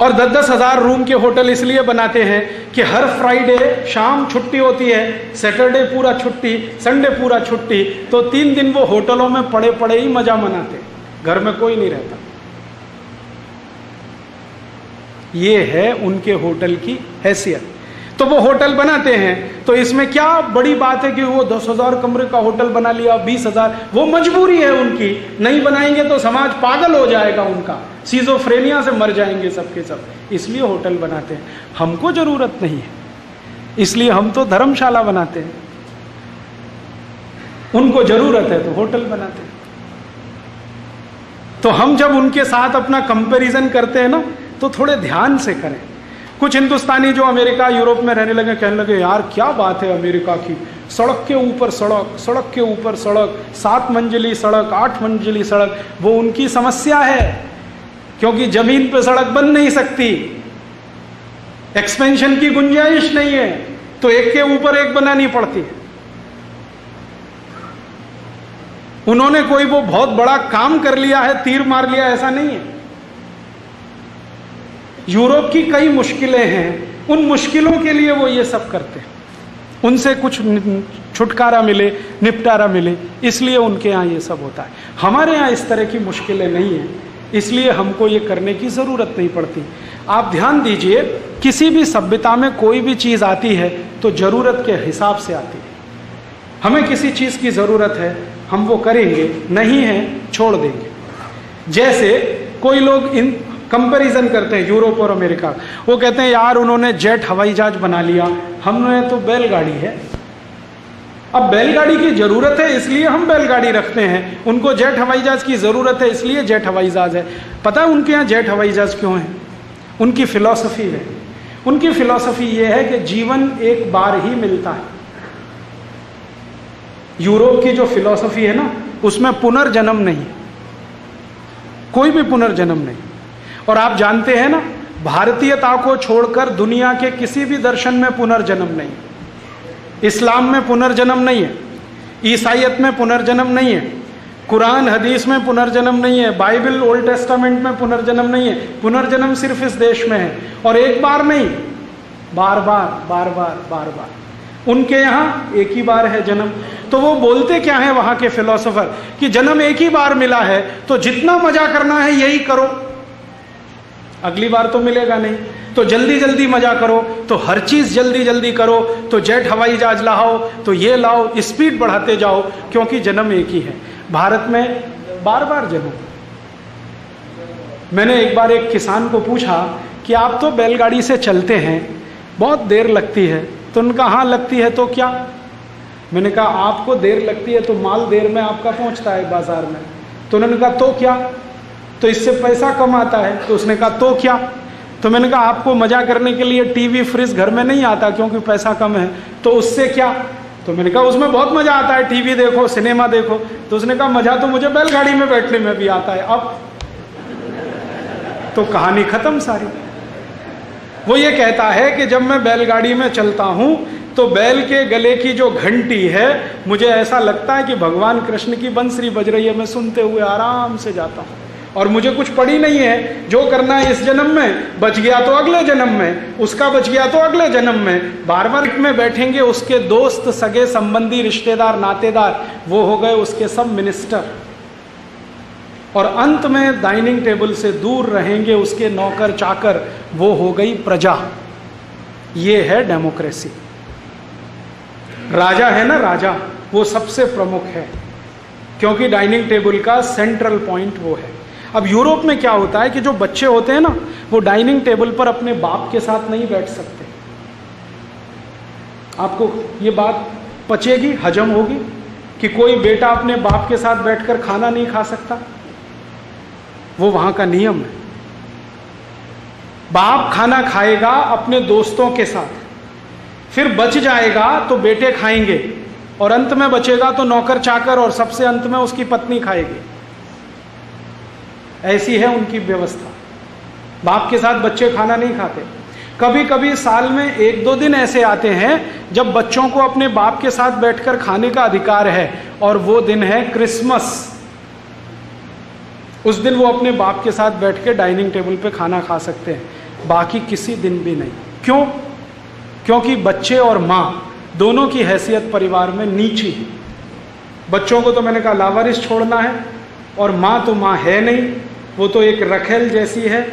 और 10-10 हज़ार रूम के होटल इसलिए बनाते हैं कि हर फ्राइडे शाम छुट्टी होती है, सैटरडे पूरा छुट्टी, संडे पूरा छुट्टी, तो 3 दिन वो होटलों में पड़े पड़े ही मजा मनाते, घर में कोई नहीं रहता। ये है उनके होटल की हैसियत। तो वो होटल बनाते हैं, तो इसमें क्या बड़ी बात है कि वो 10,000 कमरे का होटल बना लिया, 20,000, वो मजबूरी है उनकी, नहीं बनाएंगे तो समाज पागल हो जाएगा उनका, सिजोफ्रेनिया से मर जाएंगे सबके सब, इसलिए होटल बनाते हैं। हमको जरूरत नहीं है, इसलिए हम तो धर्मशाला बनाते हैं, उनको जरूरत है तो होटल बनाते हैं। तो हम जब उनके साथ अपना कंपैरिजन करते हैं ना, तो थोड़े ध्यान से करें। कुछ हिंदुस्तानी जो अमेरिका यूरोप में रहने लगे कहने लगे यार क्या बात है अमेरिका की, सड़क के ऊपर सड़क, सड़क के ऊपर सड़क, 7 मंजिली सड़क, 8 मंजिली सड़क। वो उनकी समस्या है, क्योंकि जमीन पे सड़क बन नहीं सकती, एक्सपेंशन की गुंजाइश नहीं है, तो एक के ऊपर एक बनानी पड़ती है। उन्होंने कोई वो बहुत बड़ा काम कर लिया है, तीर मार लिया, ऐसा नहीं है। यूरोप की कई मुश्किलें हैं, उन मुश्किलों के लिए वो ये सब करते हैं, उनसे कुछ छुटकारा मिले, निपटारा मिले, इसलिए उनके यहाँ ये सब होता है। हमारे यहाँ इस तरह की मुश्किलें नहीं हैं, इसलिए हमको ये करने की ज़रूरत नहीं पड़ती। आप ध्यान दीजिए, किसी भी सभ्यता में कोई भी चीज़ आती है तो ज़रूरत के हिसाब से आती है। हमें किसी चीज़ की ज़रूरत है, हम वो करेंगे, नहीं है छोड़ देंगे। जैसे कोई लोग इन कंपैरिजन करते हैं यूरोप और अमेरिका, वो कहते हैं यार उन्होंने जेट हवाई जहाज बना लिया, हमने तो बैलगाड़ी है। अब बैलगाड़ी की जरूरत है इसलिए हम बैलगाड़ी रखते हैं, उनको जेट हवाई जहाज की जरूरत है इसलिए जेट हवाई जहाज है। पता है उनके यहाँ जेट हवाई जहाज क्यों है? उनकी फिलॉसफी है। उनकी फिलॉसफी ये है कि जीवन एक बार ही मिलता है। यूरोप की जो फिलॉसफी है ना, उसमें पुनर्जन्म नहीं, कोई भी पुनर्जन्म नहीं। और आप जानते हैं ना, भारतीयता को छोड़कर दुनिया के किसी भी दर्शन में पुनर्जन्म नहीं। इस्लाम में पुनर्जन्म नहीं है, ईसाईयत में पुनर्जन्म नहीं है, कुरान हदीस में पुनर्जन्म नहीं है, बाइबल ओल्ड टेस्टामेंट में पुनर्जन्म नहीं है। पुनर्जन्म सिर्फ इस देश में है, और एक बार नहीं, बार बार बार बार बार बार। उनके यहाँ एक ही बार है जन्म। तो वो बोलते क्या है वहाँ के फिलोसोफर कि जन्म एक ही बार मिला है, तो जितना मजा करना है यही करो, अगली बार तो मिलेगा नहीं, तो जल्दी जल्दी मजा करो, तो हर चीज जल्दी जल्दी करो, तो जेट हवाई जहाज लाओ, तो ये लाओ, स्पीड बढ़ाते जाओ, क्योंकि जन्म एक ही है। भारत में बार बार जन्म। मैंने एक बार एक किसान को पूछा कि आप तो बैलगाड़ी से चलते हैं, बहुत देर लगती है, तो उनका हाँ लगती है तो क्या? मैंने कहा आपको देर लगती है तो माल देर में आपका पहुंचता है बाजार में। तो उन्होंने कहा तो क्या? तो इससे पैसा कम आता है। तो उसने कहा तो क्या? तो मैंने कहा आपको मजा करने के लिए टीवी फ्रिज घर में नहीं आता क्योंकि पैसा कम है, तो उससे क्या? तो मैंने कहा उसमें बहुत मजा आता है, टीवी देखो, सिनेमा देखो। तो उसने कहा मजा तो मुझे बैलगाड़ी में बैठने में भी आता है। अब तो कहानी खत्म सारी। वो ये कहता है कि जब मैं बैलगाड़ी में चलता हूं तो बैल के गले की जो घंटी है, मुझे ऐसा लगता है कि भगवान कृष्ण की बंसरी बज रही है, मैं सुनते हुए आराम से जाता हूं, और मुझे कुछ पड़ी नहीं है। जो करना है इस जन्म में, बच गया तो अगले जन्म में, उसका बच गया तो अगले जन्म में। बार बार में बैठेंगे उसके दोस्त, सगे संबंधी, रिश्तेदार, नातेदार, वो हो गए उसके सब मिनिस्टर, और अंत में डाइनिंग टेबल से दूर रहेंगे उसके नौकर चाकर, वो हो गई प्रजा। ये है डेमोक्रेसी। राजा है ना, राजा, वो सबसे प्रमुख है, क्योंकि डाइनिंग टेबल का सेंट्रल पॉइंट वो है। अब यूरोप में क्या होता है कि जो बच्चे होते हैं ना, वो डाइनिंग टेबल पर अपने बाप के साथ नहीं बैठ सकते। आपको ये बात पचेगी, हजम होगी कि कोई बेटा अपने बाप के साथ बैठकर खाना नहीं खा सकता? वो वहां का नियम है। बाप खाना खाएगा अपने दोस्तों के साथ, फिर बच जाएगा तो बेटे खाएंगे, और अंत में बचेगा तो नौकर चाकर, और सबसे अंत में उसकी पत्नी खाएगी। ऐसी है उनकी व्यवस्था। बाप के साथ बच्चे खाना नहीं खाते। कभी कभी साल में 1-2 दिन ऐसे आते हैं जब बच्चों को अपने बाप के साथ बैठकर खाने का अधिकार है, और वो दिन है क्रिसमस। उस दिन वो अपने बाप के साथ बैठ के डाइनिंग टेबल पे खाना खा सकते हैं। बाकी किसी दिन भी नहीं। क्यों? क्योंकि बच्चे और माँ दोनों की हैसियत परिवार में नीची है। बच्चों को तो मैंने कहा लावारिस छोड़ना है, और माँ तो माँ है नहीं, वो तो एक रखेल जैसी है,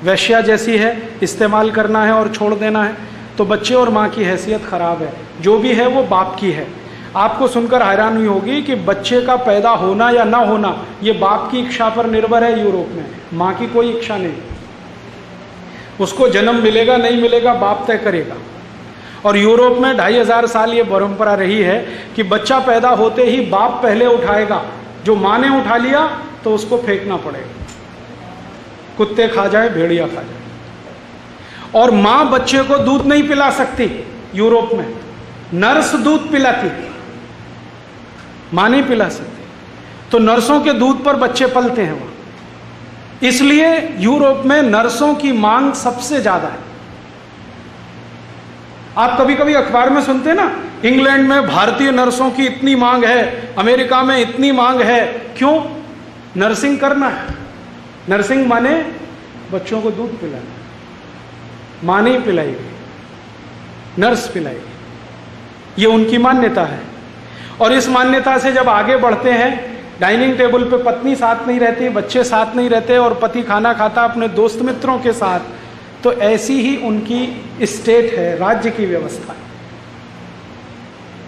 वैश्या जैसी है, इस्तेमाल करना है और छोड़ देना है। तो बच्चे और माँ की हैसियत खराब है, जो भी है वो बाप की है। आपको सुनकर हैरानी होगी कि बच्चे का पैदा होना या ना होना ये बाप की इच्छा पर निर्भर है। यूरोप में माँ की कोई इच्छा नहीं, उसको जन्म मिलेगा नहीं मिलेगा बाप तय करेगा। और यूरोप में 2500 साल ये परंपरा रही है कि बच्चा पैदा होते ही बाप पहले उठाएगा, जो माँ ने उठा लिया तो उसको फेंकना पड़ेगा, कुत्ते खा जाए भेड़िया खा जाए। और माँ बच्चे को दूध नहीं पिला सकती। यूरोप में नर्स दूध पिलाती, माँ नहीं पिला सकती, तो नर्सों के दूध पर बच्चे पलते हैं वहां। इसलिए यूरोप में नर्सों की मांग सबसे ज्यादा है। आप कभी कभी अखबार में सुनते हैं ना, इंग्लैंड में भारतीय नर्सों की इतनी मांग है, अमेरिका में इतनी मांग है। क्यों? नर्सिंग करना है। नर्सिंग माने बच्चों को दूध पिलाना, मां नहीं पिलाएगी, नर्स पिलाएगी। ये उनकी मान्यता है। और इस मान्यता से जब आगे बढ़ते हैं, डाइनिंग टेबल पे पत्नी साथ नहीं रहती, बच्चे साथ नहीं रहते, और पति खाना खाता अपने दोस्त मित्रों के साथ, तो ऐसी ही उनकी स्टेट है, राज्य की व्यवस्था है,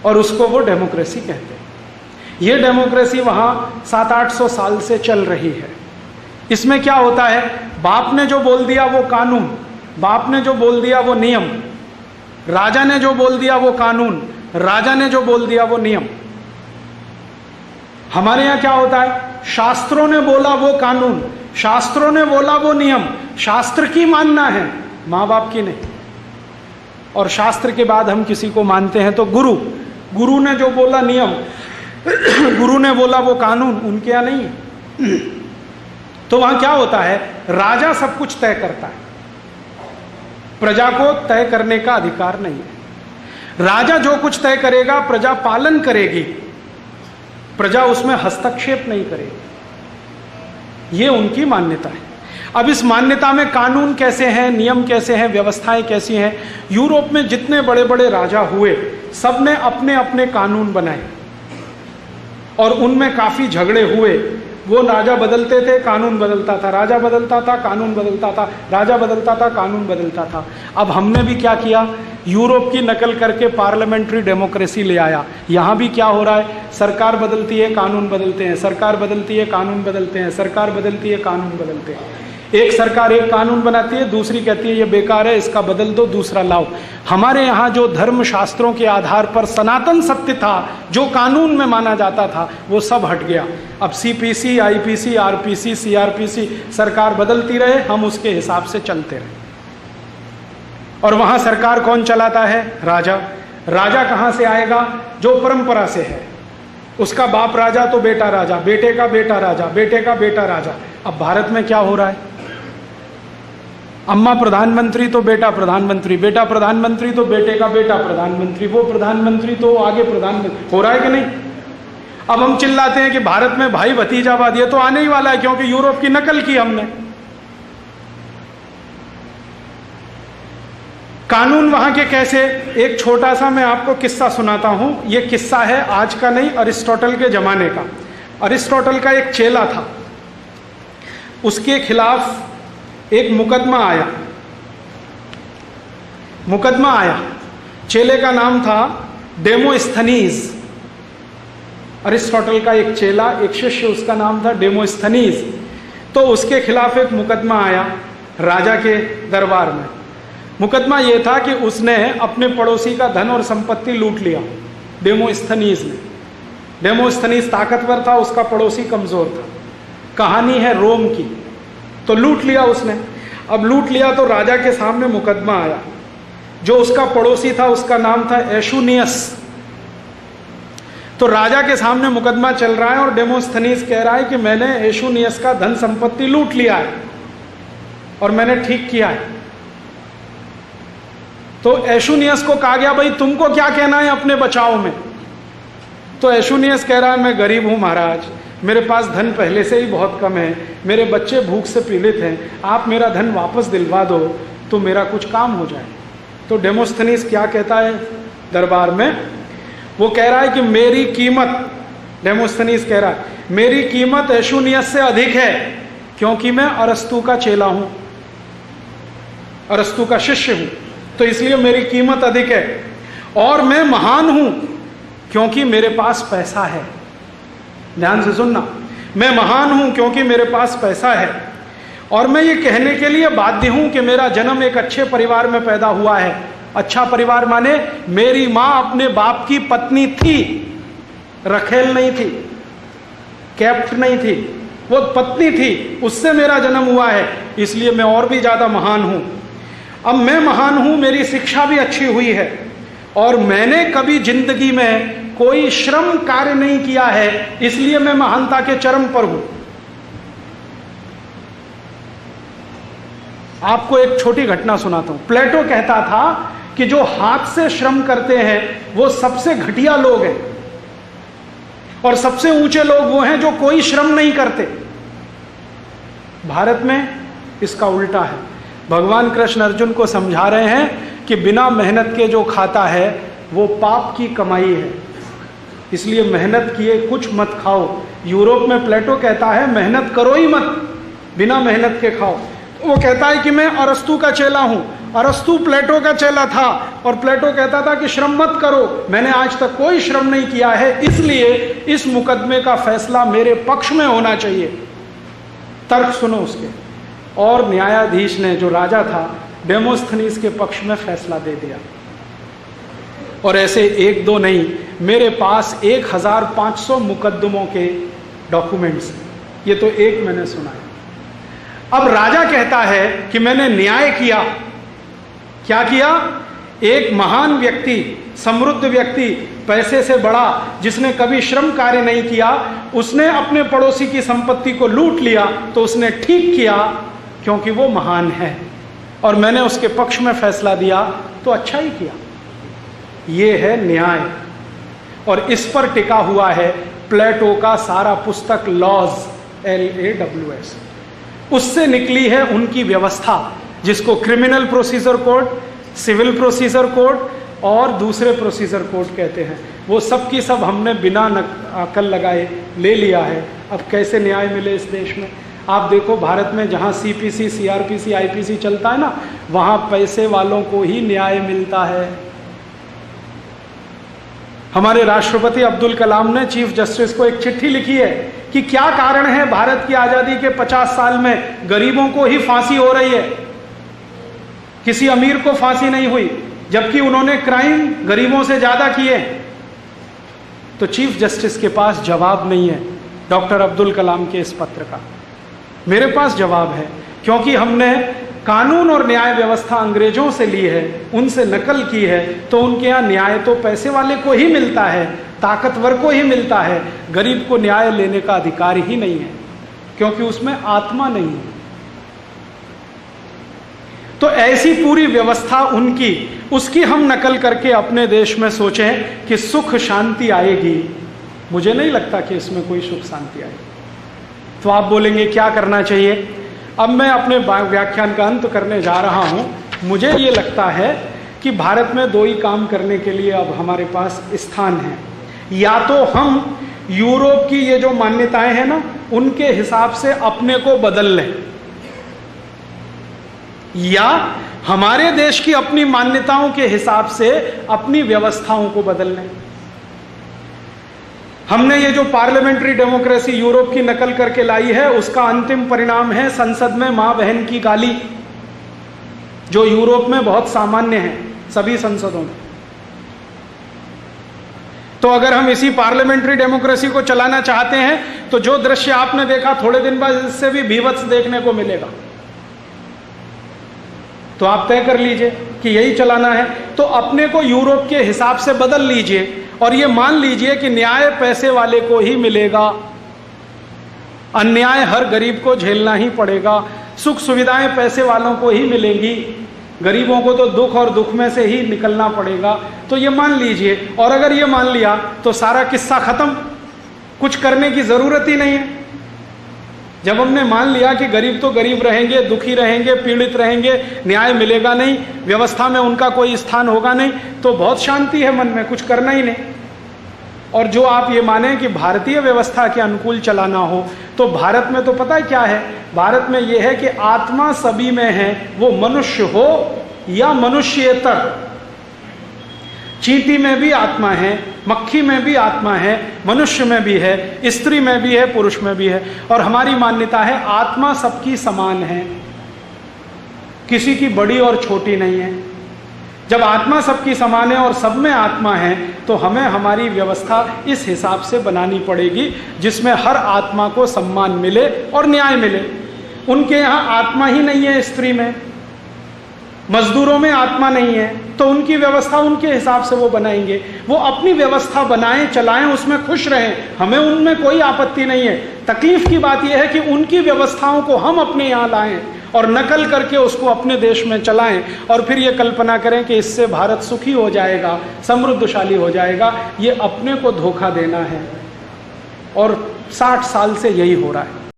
और उसको वो डेमोक्रेसी कहते हैं। ये डेमोक्रेसी वहां 700-800 साल से चल रही है। इसमें क्या होता है? बाप ने जो बोल दिया वो कानून, बाप ने जो बोल दिया वो नियम, राजा ने जो बोल दिया वो कानून, राजा ने जो बोल दिया वो नियम। हमारे यहां क्या होता है? शास्त्रों ने बोला वो कानून, शास्त्रों ने बोला वो नियम, शास्त्र की मानना है, मां बाप की नहीं। और शास्त्र के बाद हम किसी को मानते हैं तो गुरु, गुरु ने जो बोला नियम, गुरु ने बोला वो कानून, उनके यहां नहीं है। तो वहां क्या होता है? राजा सब कुछ तय करता है, प्रजा को तय करने का अधिकार नहीं है। राजा जो कुछ तय करेगा प्रजा पालन करेगी, प्रजा उसमें हस्तक्षेप नहीं करेगी। ये उनकी मान्यता है। अब इस मान्यता में कानून कैसे हैं, नियम कैसे हैं, व्यवस्थाएं कैसी हैं? यूरोप में जितने बड़े बड़े राजा हुए, सबने अपने अपने कानून बनाए, और उनमें काफी झगड़े हुए। वो राजा बदलते थे, कानून बदलता था, राजा बदलता था, कानून बदलता था, राजा बदलता था, कानून बदलता था। अब हमने भी क्या किया? यूरोप की नकल करके पार्लियामेंट्री डेमोक्रेसी ले आया। यहाँ भी क्या हो रहा है? सरकार बदलती है, कानून बदलते हैं, सरकार बदलती है, कानून बदलते हैं, सरकार बदलती है, कानून बदलते हैं। एक सरकार एक कानून बनाती है, दूसरी कहती है ये बेकार है, इसका बदल दो, दूसरा लाओ। हमारे यहाँ जो धर्म शास्त्रों के आधार पर सनातन सत्य था, जो कानून में माना जाता था, वो सब हट गया। अब सीपीसी, आईपीसी, आरपीसी, सीआरपीसी, सरकार बदलती रहे, हम उसके हिसाब से चलते रहे। और वहां सरकार कौन चलाता है? राजा। राजा कहां से आएगा? जो परंपरा से है, उसका बाप राजा तो बेटा राजा, बेटे का बेटा राजा, बेटे का बेटा राजा। अब भारत में क्या हो रहा है? अम्मा प्रधानमंत्री तो बेटा प्रधानमंत्री, बेटा प्रधानमंत्री तो बेटे का बेटा प्रधानमंत्री, वो प्रधानमंत्री तो आगे प्रधानमंत्री। हो रहा है कि नहीं? अब हम चिल्लाते हैं कि भारत में भाई भतीजावाद, ये तो आने ही वाला है, क्योंकि यूरोप की नकल की हमने। कानून वहां के कैसे? एक छोटा सा मैं आपको किस्सा सुनाता हूं। ये किस्सा है आज का नहीं, अरिस्टोटल के जमाने का। अरिस्टोटल का एक चेला था, उसके खिलाफ एक मुकदमा आया। मुकदमा आया, चेले का नाम था डेमोस्थनीज। अरिस्टोटल का एक चेला, एक शिष्य, उसका नाम था डेमोस्थनीज। तो उसके खिलाफ एक मुकदमा आया राजा के दरबार में। मुकदमा यह था कि उसने अपने पड़ोसी का धन और संपत्ति लूट लिया, डेमोस्थनीज ने। डेमोस्थनीज ताकतवर था, उसका पड़ोसी कमजोर था। कहानी है रोम की। तो लूट लिया उसने। अब लूट लिया तो राजा के सामने मुकदमा आया। जो उसका पड़ोसी था उसका नाम था एशुनियस। तो राजा के सामने मुकदमा चल रहा है और डेमोस्थनीज कह रहा है कि मैंने एशुनियस का धन संपत्ति लूट लिया है और मैंने ठीक किया है। तो एशुनियस को कहा गया, भाई तुमको क्या कहना है अपने बचाव में? तो एशुनियस कह रहा है, मैं गरीब हूं महाराज, मेरे पास धन पहले से ही बहुत कम है, मेरे बच्चे भूख से पीड़ित हैं, आप मेरा धन वापस दिलवा दो तो मेरा कुछ काम हो जाए। तो डेमोस्थनीस क्या कहता है दरबार में? वो कह रहा है कि मेरी कीमत, डेमोस्थनीस कह रहा है, मेरी कीमत एशुनियस से अधिक है क्योंकि मैं अरस्तु का चेला हूं, अरस्तु का शिष्य हूं, तो इसलिए मेरी कीमत अधिक है। और मैं महान हूं क्योंकि मेरे पास पैसा है। ध्यान से सुनना, मैं महान हूं क्योंकि मेरे पास पैसा है, और मैं ये कहने के लिए बाध्य हूं कि मेरा जन्म एक अच्छे परिवार में पैदा हुआ है। अच्छा परिवार माने मेरी मां अपने बाप की पत्नी थी, रखेल नहीं थी, कैप्ट नहीं थी, वो पत्नी थी, उससे मेरा जन्म हुआ है, इसलिए मैं और भी ज्यादा महान हूं। अब मैं महान हूं, मेरी शिक्षा भी अच्छी हुई है, और मैंने कभी जिंदगी में कोई श्रम कार्य नहीं किया है, इसलिए मैं महानता के चरम पर हूं। आपको एक छोटी घटना सुनाता हूं। प्लेटो कहता था कि जो हाथ से श्रम करते हैं वो सबसे घटिया लोग हैं, और सबसे ऊंचे लोग वो हैं जो कोई श्रम नहीं करते। भारत में इसका उल्टा है। भगवान कृष्ण अर्जुन को समझा रहे हैं कि बिना मेहनत के जो खाता है वो पाप की कमाई है, इसलिए मेहनत किए कुछ मत खाओ। यूरोप में प्लेटो कहता है मेहनत करो ही मत, बिना मेहनत के खाओ। वो कहता है कि मैं अरस्तु का चेला हूं, अरस्तु प्लेटो का चेला था, और प्लेटो कहता था कि श्रम मत करो, मैंने आज तक कोई श्रम नहीं किया है, इसलिए इस मुकदमे का फैसला मेरे पक्ष में होना चाहिए। तर्क सुनो उसके। और न्यायाधीश ने, जो राजा था, डेमोस्थनीस के पक्ष में फैसला दे दिया। और ऐसे एक दो नहीं, मेरे पास 1500 मुकदमों के डॉक्यूमेंट्स हैं। ये तो एक मैंने सुना है। अब राजा कहता है कि मैंने न्याय किया। क्या किया? एक महान व्यक्ति, समृद्ध व्यक्ति, पैसे से बड़ा, जिसने कभी श्रम कार्य नहीं किया, उसने अपने पड़ोसी की संपत्ति को लूट लिया, तो उसने ठीक किया क्योंकि वो महान है, और मैंने उसके पक्ष में फैसला दिया, तो अच्छा ही किया। ये है न्याय, और इस पर टिका हुआ है प्लेटो का सारा पुस्तक लॉज, LAWS। उससे निकली है उनकी व्यवस्था, जिसको criminal procedure code, civil procedure code और दूसरे प्रोसीजर कोड कहते हैं। वो सब की सब हमने बिना अकल लगाए ले लिया है। अब कैसे न्याय मिले इस देश में? आप देखो, भारत में जहाँ CPC, CRPC, IPC चलता है ना, वहाँ पैसे वालों को ही न्याय मिलता है। हमारे राष्ट्रपति अब्दुल कलाम ने चीफ जस्टिस को एक चिट्ठी लिखी है कि क्या कारण है भारत की आजादी के 50 साल में गरीबों को ही फांसी हो रही है, किसी अमीर को फांसी नहीं हुई, जबकि उन्होंने क्राइम गरीबों से ज्यादा किए। तो चीफ जस्टिस के पास जवाब नहीं है डॉक्टर अब्दुल कलाम के इस पत्र का। मेरे पास जवाब है, क्योंकि हमने कानून और न्याय व्यवस्था अंग्रेजों से ली है, उनसे नकल की है, तो उनके यहाँ न्याय तो पैसे वाले को ही मिलता है, ताकतवर को ही मिलता है, गरीब को न्याय लेने का अधिकार ही नहीं है, क्योंकि उसमें आत्मा नहीं है। तो ऐसी पूरी व्यवस्था उनकी, उसकी हम नकल करके अपने देश में सोचें कि सुख शांति आएगी, मुझे नहीं लगता कि इसमें कोई सुख शांति आएगी। तो आप बोलेंगे क्या करना चाहिए? अब मैं अपने व्याख्यान का अंत करने जा रहा हूं। मुझे ये लगता है कि भारत में दो ही काम करने के लिए अब हमारे पास स्थान है। या तो हम यूरोप की ये जो मान्यताएं हैं ना, उनके हिसाब से अपने को बदल लें, या हमारे देश की अपनी मान्यताओं के हिसाब से अपनी व्यवस्थाओं को बदल लें। हमने ये जो पार्लियामेंट्री डेमोक्रेसी यूरोप की नकल करके लाई है, उसका अंतिम परिणाम है संसद में मां बहन की गाली, जो यूरोप में बहुत सामान्य है, सभी संसदों में। तो अगर हम इसी पार्लियामेंट्री डेमोक्रेसी को चलाना चाहते हैं, तो जो दृश्य आपने देखा, थोड़े दिन बाद इससे भी भीभत्स देखने को मिलेगा। तो आप तय कर लीजिए कि यही चलाना है, तो अपने को यूरोप के हिसाब से बदल लीजिए, और ये मान लीजिए कि न्याय पैसे वाले को ही मिलेगा, अन्याय हर गरीब को झेलना ही पड़ेगा, सुख सुविधाएं पैसे वालों को ही मिलेंगी, गरीबों को तो दुख और दुख में से ही निकलना पड़ेगा। तो ये मान लीजिए, और अगर ये मान लिया तो सारा किस्सा खत्म, कुछ करने की जरूरत ही नहीं है। जब हमने मान लिया कि गरीब तो गरीब रहेंगे, दुखी रहेंगे, पीड़ित रहेंगे, न्याय मिलेगा नहीं, व्यवस्था में उनका कोई स्थान होगा नहीं, तो बहुत शांति है मन में, कुछ करना ही नहीं। और जो आप ये माने कि भारतीय व्यवस्था के अनुकूल चलाना हो, तो भारत में तो पता है क्या है, भारत में ये है कि आत्मा सभी में है, वो मनुष्य हो या मनुष्येतर। चींटी में भी आत्मा है, मक्खी में भी आत्मा है, मनुष्य में भी है, स्त्री में भी है, पुरुष में भी है। और हमारी मान्यता है आत्मा सबकी समान है, किसी की बड़ी और छोटी नहीं है। जब आत्मा सबकी समान है और सब में आत्मा है, तो हमें हमारी व्यवस्था इस हिसाब से बनानी पड़ेगी जिसमें हर आत्मा को सम्मान मिले और न्याय मिले। उनके यहाँ आत्मा ही नहीं है, स्त्री में, मजदूरों में आत्मा नहीं है, तो उनकी व्यवस्था उनके हिसाब से वो बनाएंगे। वो अपनी व्यवस्था बनाएं, चलाएं, उसमें खुश रहें, हमें उनमें कोई आपत्ति नहीं है। तकलीफ की बात यह है कि उनकी व्यवस्थाओं को हम अपने यहाँ लाएं और नकल करके उसको अपने देश में चलाएं और फिर ये कल्पना करें कि इससे भारत सुखी हो जाएगा, समृद्धशाली हो जाएगा। ये अपने को धोखा देना है और 60 साल से यही हो रहा है।